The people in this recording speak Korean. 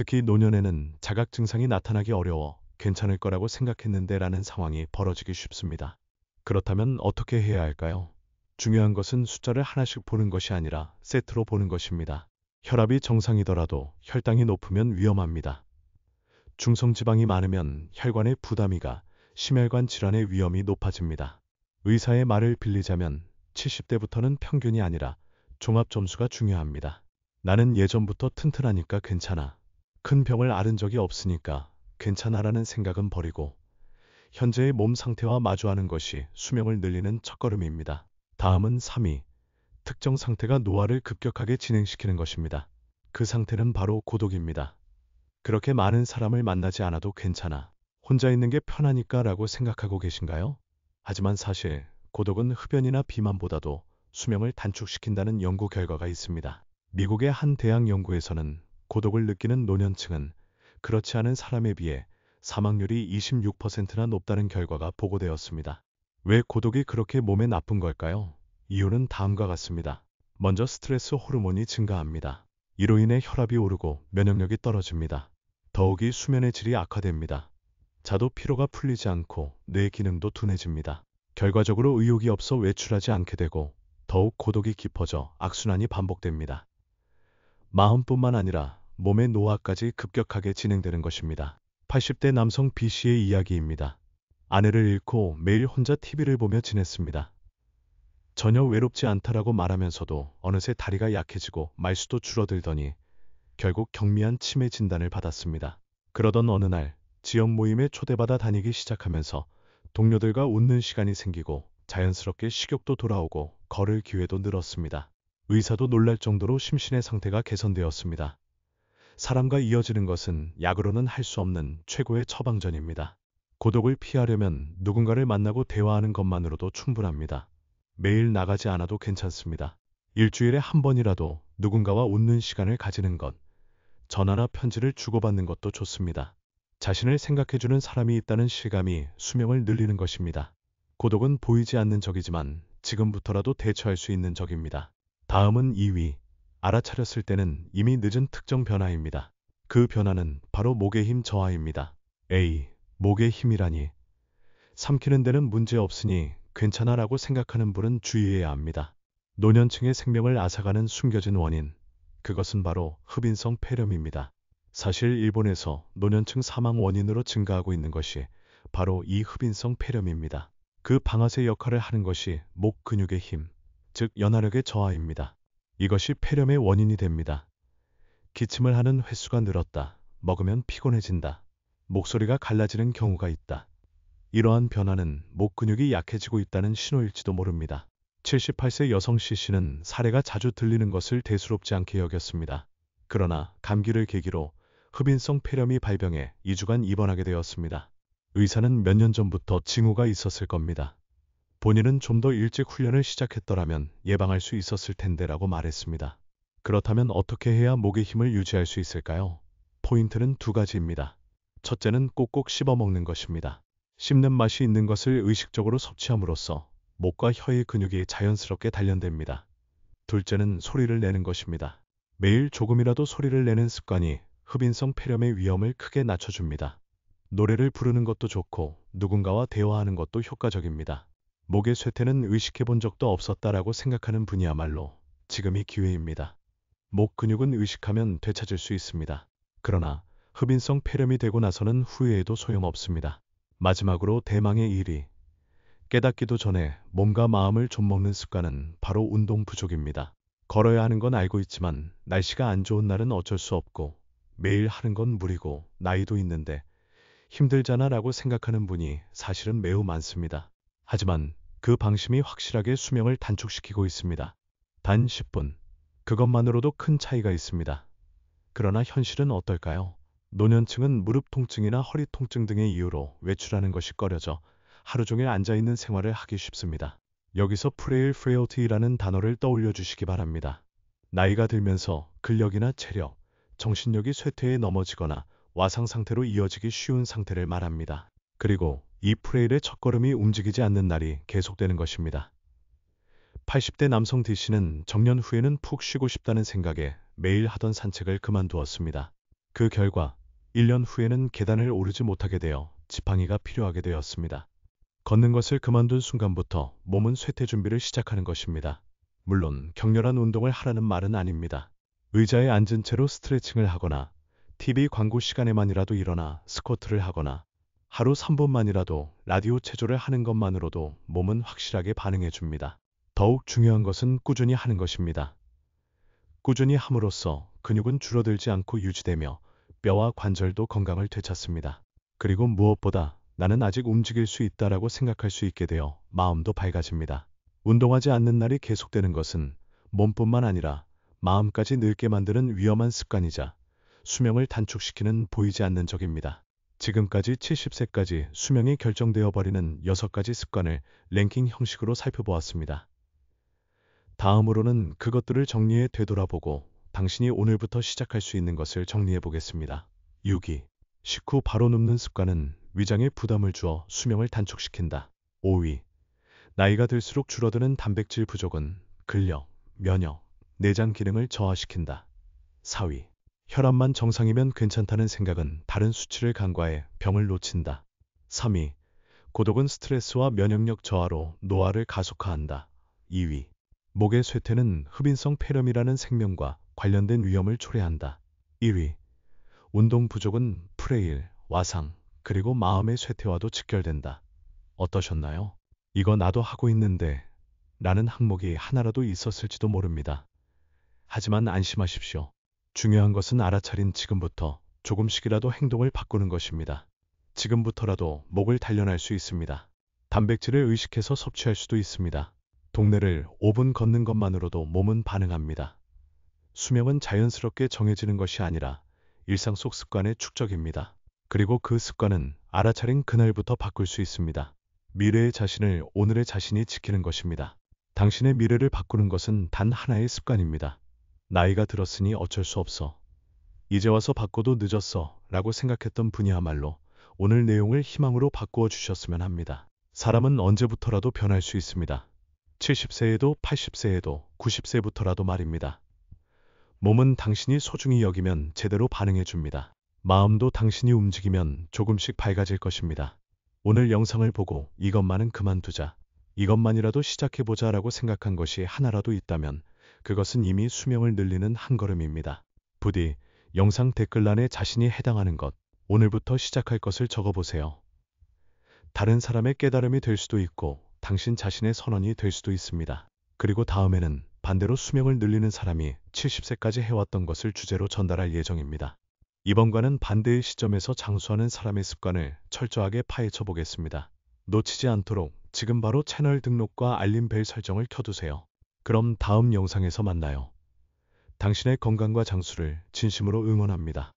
특히 노년에는 자각 증상이 나타나기 어려워 괜찮을 거라고 생각했는데 라는 상황이 벌어지기 쉽습니다. 그렇다면 어떻게 해야 할까요? 중요한 것은 숫자를 하나씩 보는 것이 아니라 세트로 보는 것입니다. 혈압이 정상이더라도 혈당이 높으면 위험합니다. 중성지방이 많으면 혈관의 부담이 가 심혈관 질환의 위험이 높아집니다. 의사의 말을 빌리자면 70대부터는 평균이 아니라 종합 점수가 중요합니다. 나는 예전부터 튼튼하니까 괜찮아. 큰 병을 앓은 적이 없으니까 괜찮아라는 생각은 버리고 현재의 몸 상태와 마주하는 것이 수명을 늘리는 첫걸음입니다. 다음은 3위. 특정 상태가 노화를 급격하게 진행시키는 것입니다. 그 상태는 바로 고독입니다. 그렇게 많은 사람을 만나지 않아도 괜찮아. 혼자 있는 게 편하니까 라고 생각하고 계신가요? 하지만 사실 고독은 흡연이나 비만보다도 수명을 단축시킨다는 연구 결과가 있습니다. 미국의 한 대학 연구에서는 고독을 느끼는 노년층은 그렇지 않은 사람에 비해 사망률이 26%나 높다는 결과가 보고되었습니다. 왜 고독이 그렇게 몸에 나쁜 걸까요? 이유는 다음과 같습니다. 먼저 스트레스 호르몬이 증가합니다. 이로 인해 혈압이 오르고 면역력이 떨어집니다. 더욱이 수면의 질이 악화됩니다. 자도 피로가 풀리지 않고 뇌 기능도 둔해집니다. 결과적으로 의욕이 없어 외출하지 않게 되고 더욱 고독이 깊어져 악순환이 반복됩니다. 마음뿐만 아니라 몸의 노화까지 급격하게 진행되는 것입니다. 80대 남성 B씨의 이야기입니다. 아내를 잃고 매일 혼자 TV를 보며 지냈습니다. 전혀 외롭지 않다라고 말하면서도 어느새 다리가 약해지고 말수도 줄어들더니 결국 경미한 치매 진단을 받았습니다. 그러던 어느 날 지역 모임에 초대받아 다니기 시작하면서 동료들과 웃는 시간이 생기고 자연스럽게 식욕도 돌아오고 걸을 기회도 늘었습니다. 의사도 놀랄 정도로 심신의 상태가 개선되었습니다. 사람과 이어지는 것은 약으로는 할 수 없는 최고의 처방전입니다. 고독을 피하려면 누군가를 만나고 대화하는 것만으로도 충분합니다. 매일 나가지 않아도 괜찮습니다. 일주일에 한 번이라도 누군가와 웃는 시간을 가지는 것, 전화나 편지를 주고받는 것도 좋습니다. 자신을 생각해주는 사람이 있다는 실감이 수명을 늘리는 것입니다. 고독은 보이지 않는 적이지만 지금부터라도 대처할 수 있는 적입니다. 다음은 2위. 알아차렸을 때는 이미 늦은 특정 변화입니다. 그 변화는 바로 목의 힘 저하입니다. 목의 힘이라니. 삼키는 데는 문제 없으니 괜찮아 라고 생각하는 분은 주의해야 합니다. 노년층의 생명을 앗아가는 숨겨진 원인. 그것은 바로 흡인성 폐렴입니다. 사실 일본에서 노년층 사망 원인으로 증가하고 있는 것이 바로 이 흡인성 폐렴입니다. 그 방아쇠 역할을 하는 것이 목 근육의 힘, 즉 연화력의 저하입니다. 이것이 폐렴의 원인이 됩니다. 기침을 하는 횟수가 늘었다. 먹으면 피곤해진다. 목소리가 갈라지는 경우가 있다. 이러한 변화는 목 근육이 약해지고 있다는 신호일지도 모릅니다. 78세 여성 C씨는 사례가 자주 들리는 것을 대수롭지 않게 여겼습니다. 그러나 감기를 계기로 흡인성 폐렴이 발병해 2주간 입원하게 되었습니다. 의사는 몇 년 전부터 징후가 있었을 겁니다. 본인은 좀 더 일찍 훈련을 시작했더라면 예방할 수 있었을 텐데라고 말했습니다. 그렇다면 어떻게 해야 목의 힘을 유지할 수 있을까요? 포인트는 두 가지입니다. 첫째는 꼭꼭 씹어 먹는 것입니다. 씹는 맛이 있는 것을 의식적으로 섭취함으로써 목과 혀의 근육이 자연스럽게 단련됩니다. 둘째는 소리를 내는 것입니다. 매일 조금이라도 소리를 내는 습관이 흡인성 폐렴의 위험을 크게 낮춰줍니다. 노래를 부르는 것도 좋고 누군가와 대화하는 것도 효과적입니다. 목의 쇠퇴는 의식해 본 적도 없었다라고 생각하는 분이야말로 지금이 기회입니다. 목 근육은 의식하면 되찾을 수 있습니다. 그러나 흡인성 폐렴이 되고 나서는 후회해도 소용없습니다. 마지막으로 대망의 1위. 깨닫기도 전에 몸과 마음을 좀먹는 습관은 바로 운동 부족입니다. 걸어야 하는 건 알고 있지만 날씨가 안 좋은 날은 어쩔 수 없고 매일 하는 건 무리고 나이도 있는데 힘들잖아 라고 생각하는 분이 사실은 매우 많습니다. 하지만 그 방심이 확실하게 수명을 단축시키고 있습니다. 단 10분. 그것만으로도 큰 차이가 있습니다. 그러나 현실은 어떨까요? 노년층은 무릎 통증이나 허리 통증 등의 이유로 외출하는 것이 꺼려져 하루 종일 앉아있는 생활을 하기 쉽습니다. 여기서 프레일프레어티라는 단어를 떠올려 주시기 바랍니다. 나이가 들면서 근력이나 체력, 정신력이 쇠퇴에 넘어지거나 와상 상태로 이어지기 쉬운 상태를 말합니다. 그리고 이 프레일의 첫걸음이 움직이지 않는 날이 계속되는 것입니다. 80대 남성 D씨는 정년 후에는 푹 쉬고 싶다는 생각에 매일 하던 산책을 그만두었습니다. 그 결과 1년 후에는 계단을 오르지 못하게 되어 지팡이가 필요하게 되었습니다. 걷는 것을 그만둔 순간부터 몸은 쇠퇴 준비를 시작하는 것입니다. 물론 격렬한 운동을 하라는 말은 아닙니다. 의자에 앉은 채로 스트레칭을 하거나 TV 광고 시간에만이라도 일어나 스쿼트를 하거나 하루 3분만이라도 라디오 체조를 하는 것만으로도 몸은 확실하게 반응해 줍니다. 더욱 중요한 것은 꾸준히 하는 것입니다. 꾸준히 함으로써 근육은 줄어들지 않고 유지되며 뼈와 관절도 건강을 되찾습니다. 그리고 무엇보다 나는 아직 움직일 수 있다라고 생각할 수 있게 되어 마음도 밝아집니다. 운동하지 않는 날이 계속되는 것은 몸뿐만 아니라 마음까지 늙게 만드는 위험한 습관이자 수명을 단축시키는 보이지 않는 적입니다. 지금까지 70세까지 수명이 결정되어 버리는 6가지 습관을 랭킹 형식으로 살펴보았습니다. 다음으로는 그것들을 정리해 되돌아보고 당신이 오늘부터 시작할 수 있는 것을 정리해 보겠습니다. 6위. 식후 바로 눕는 습관은 위장에 부담을 주어 수명을 단축시킨다. 5위. 나이가 들수록 줄어드는 단백질 부족은 근력, 면역, 내장 기능을 저하시킨다. 4위. 혈압만 정상이면 괜찮다는 생각은 다른 수치를 간과해 병을 놓친다. 3위. 고독은 스트레스와 면역력 저하로 노화를 가속화한다. 2위. 목의 쇠퇴는 흡인성 폐렴이라는 생명과 관련된 위험을 초래한다. 1위. 운동 부족은 프레일, 와상, 그리고 마음의 쇠퇴와도 직결된다. 어떠셨나요? 이거 나도 하고 있는데 라는 항목이 하나라도 있었을지도 모릅니다. 하지만 안심하십시오. 중요한 것은 알아차린 지금부터 조금씩이라도 행동을 바꾸는 것입니다. 지금부터라도 목을 단련할 수 있습니다. 단백질을 의식해서 섭취할 수도 있습니다. 동네를 5분 걷는 것만으로도 몸은 반응합니다. 수명은 자연스럽게 정해지는 것이 아니라 일상 속 습관의 축적입니다. 그리고 그 습관은 알아차린 그날부터 바꿀 수 있습니다. 미래의 자신을 오늘의 자신이 지키는 것입니다. 당신의 미래를 바꾸는 것은 단 하나의 습관입니다. 나이가 들었으니 어쩔 수 없어. 이제 와서 바꿔도 늦었어 라고 생각했던 분이야말로 오늘 내용을 희망으로 바꾸어 주셨으면 합니다. 사람은 언제부터라도 변할 수 있습니다. 70세에도 80세에도 90세부터라도 말입니다. 몸은 당신이 소중히 여기면 제대로 반응해 줍니다. 마음도 당신이 움직이면 조금씩 밝아질 것입니다. 오늘 영상을 보고 이것만은 그만두자, 이것만이라도 시작해보자 라고 생각한 것이 하나라도 있다면 그것은 이미 수명을 늘리는 한 걸음입니다. 부디 영상 댓글란에 자신이 해당하는 것, 오늘부터 시작할 것을 적어보세요. 다른 사람의 깨달음이 될 수도 있고 당신 자신의 선언이 될 수도 있습니다. 그리고 다음에는 반대로 수명을 늘리는 사람이 70세까지 해왔던 것을 주제로 전달할 예정입니다. 이번과는 반대의 시점에서 장수하는 사람의 습관을 철저하게 파헤쳐 보겠습니다. 놓치지 않도록 지금 바로 채널 등록과 알림 벨 설정을 켜두세요. 그럼 다음 영상에서 만나요. 당신의 건강과 장수를 진심으로 응원합니다.